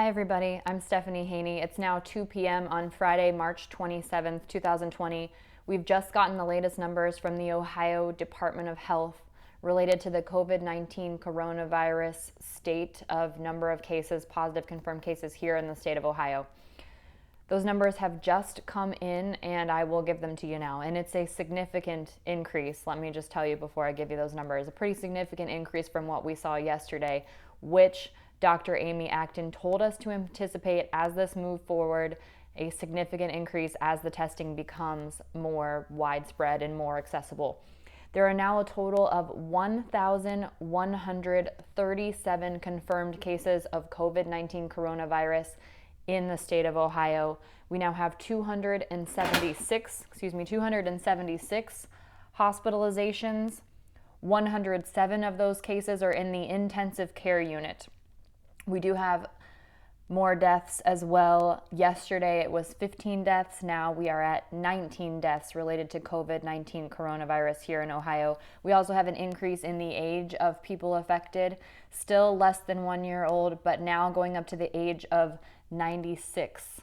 Hi everybody, I'm Stephanie Haney. It's now 2 p.m. on Friday, March 27th, 2020. We've just gotten the latest numbers from the Ohio Department of Health related to the COVID-19 coronavirus state of number of cases, positive confirmed cases here in the state of Ohio. Those numbers have just come in and I will give them to you now. And it's a significant increase. Let me just tell you before I give you those numbers. A pretty significant increase from what we saw yesterday, which Dr. Amy Acton told us to anticipate as this moved forward, a significant increase as the testing becomes more widespread and more accessible. There are now a total of 1,137 confirmed cases of COVID-19 coronavirus in the state of Ohio. We now have 276 hospitalizations. 107 of those cases are in the intensive care unit. We do have more deaths as well. Yesterday it was 15 deaths. Now we are at 19 deaths related to COVID-19 coronavirus here in Ohio. We also have an increase in the age of people affected, still less than 1 year old, but now going up to the age of 96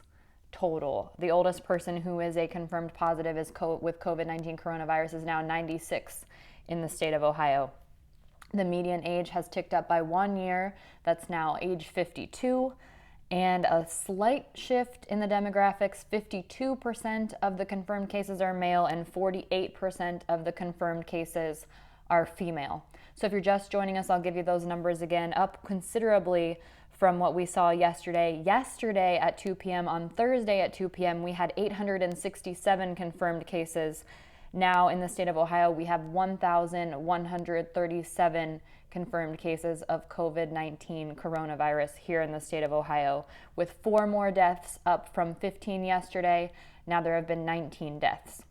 total. The oldest person who is a confirmed positive with COVID-19 coronavirus is now 96 in the state of Ohio. The median age has ticked up by 1 year. That's now age 52. And a slight shift in the demographics. 52% of the confirmed cases are male and 48% of the confirmed cases are female. So if you're just joining us, I'll give you those numbers again, up considerably from what we saw yesterday. Yesterday at 2 p.m. On Thursday at 2 p.m., we had 867 confirmed cases. Now in the state of Ohio, we have 1,137 confirmed cases of COVID-19 coronavirus here in the state of Ohio, with 4 more deaths, up from 15 yesterday. Now there have been 19 deaths.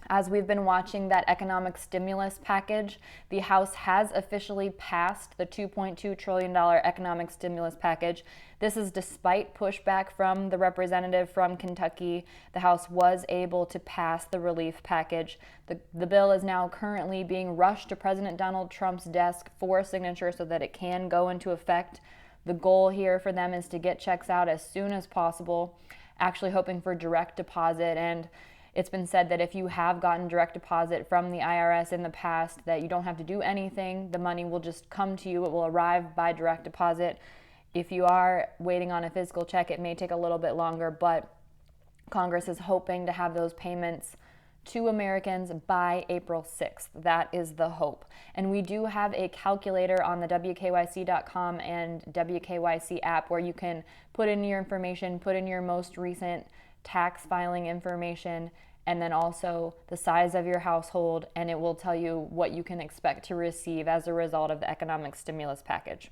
As we've been watching that economic stimulus package, the House has officially passed the $2.2 trillion economic stimulus package. This is despite pushback from the representative from Kentucky. The House was able to pass the relief package. The bill is now currently being rushed to President Donald Trump's desk for signature so that it can go into effect. The goal here for them is to get checks out as soon as possible, actually hoping for direct deposit. And it's been said that if you have gotten direct deposit from the IRS in the past, that you don't have to do anything. The money will just come to you. It will arrive by direct deposit. If you are waiting on a physical check, it may take a little bit longer, but Congress is hoping to have those payments to Americans by April 6th. That is the hope. And we do have a calculator on the WKYC.com and WKYC app where you can put in your information, put in your most recent tax filing information, and then also the size of your household, and it will tell you what you can expect to receive as a result of the economic stimulus package.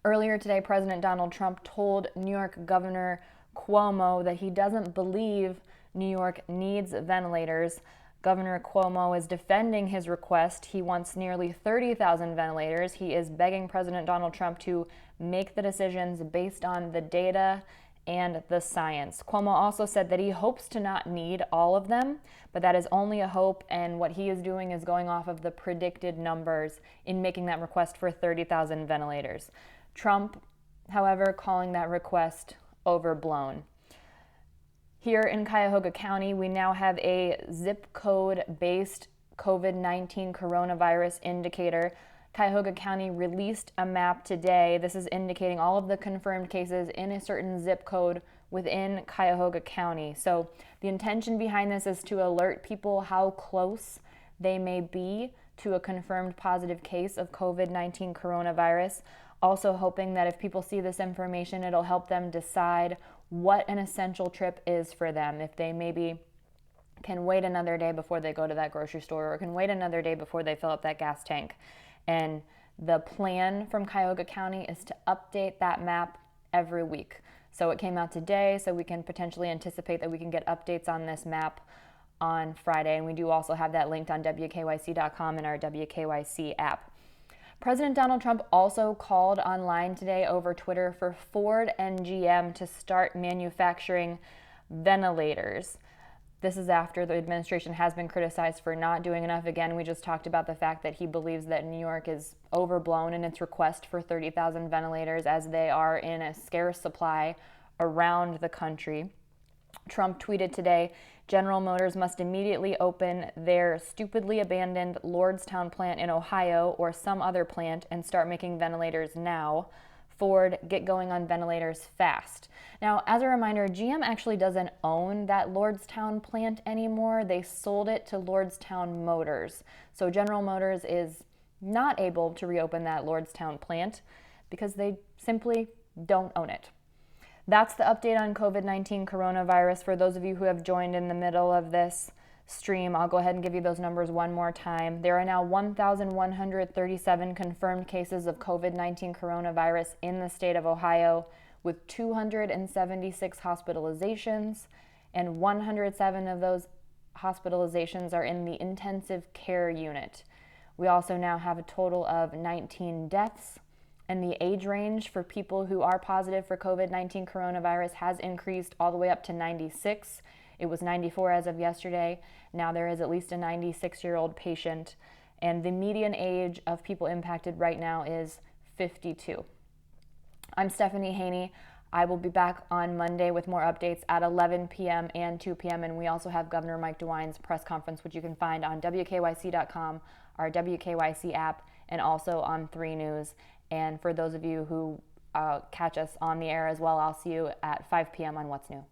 Earlier today, President Donald Trump told New York Governor Cuomo that he doesn't believe New York needs ventilators. Governor Cuomo is defending his request. He wants nearly 30,000 ventilators. He is begging President Donald Trump to make the decisions based on the data and the science. Cuomo also said that he hopes to not need all of them, but that is only a hope, and what he is doing is going off of the predicted numbers in making that request for 30,000 ventilators. Trump, however, calling that request overblown. Here in Cuyahoga County, we now have a zip code-based COVID-19 coronavirus indicator. Cuyahoga County released a map today. This is indicating all of the confirmed cases in a certain zip code within Cuyahoga County. So the intention behind this is to alert people how close they may be to a confirmed positive case of COVID-19 coronavirus. Also hoping that if people see this information, it'll help them decide what an essential trip is for them. If they maybe can wait another day before they go to that grocery store, or can wait another day before they fill up that gas tank. And the plan from Cuyahoga County is to update that map every week. So it came out today, so we can potentially anticipate that we can get updates on this map on Friday. And we do also have that linked on WKYC.com and our WKYC app. President Donald Trump also called online today over Twitter for Ford and GM to start manufacturing ventilators. This is after the administration has been criticized for not doing enough. Again, we just talked about the fact that he believes that New York is overblown in its request for 30,000 ventilators, as they are in a scarce supply around the country. Trump tweeted today, General Motors must immediately open their stupidly abandoned Lordstown plant in Ohio or some other plant and start making ventilators now. Ford, get going on ventilators fast. Now, as a reminder, GM actually doesn't own that Lordstown plant anymore. They sold it to Lordstown Motors. So General Motors is not able to reopen that Lordstown plant because they simply don't own it. That's the update on COVID-19 coronavirus. For those of you who have joined in the middle of this stream, I'll go ahead and give you those numbers one more time. There are now 1,137 confirmed cases of COVID-19 coronavirus in the state of Ohio, with 276 hospitalizations, and 107 of those hospitalizations are in the intensive care unit. We also now have a total of 19 deaths, and the age range for people who are positive for COVID-19 coronavirus has increased all the way up to 96. It was 94 as of yesterday. Now there is at least a 96-year-old patient, and the median age of people impacted right now is 52. I'm Stephanie Haney. I will be back on Monday with more updates at 11 p.m. and 2 p.m. And we also have Governor Mike DeWine's press conference, which you can find on WKYC.com, our WKYC app, and also on 3 News. And for those of you who catch us on the air as well, I'll see you at 5 p.m. on What's New.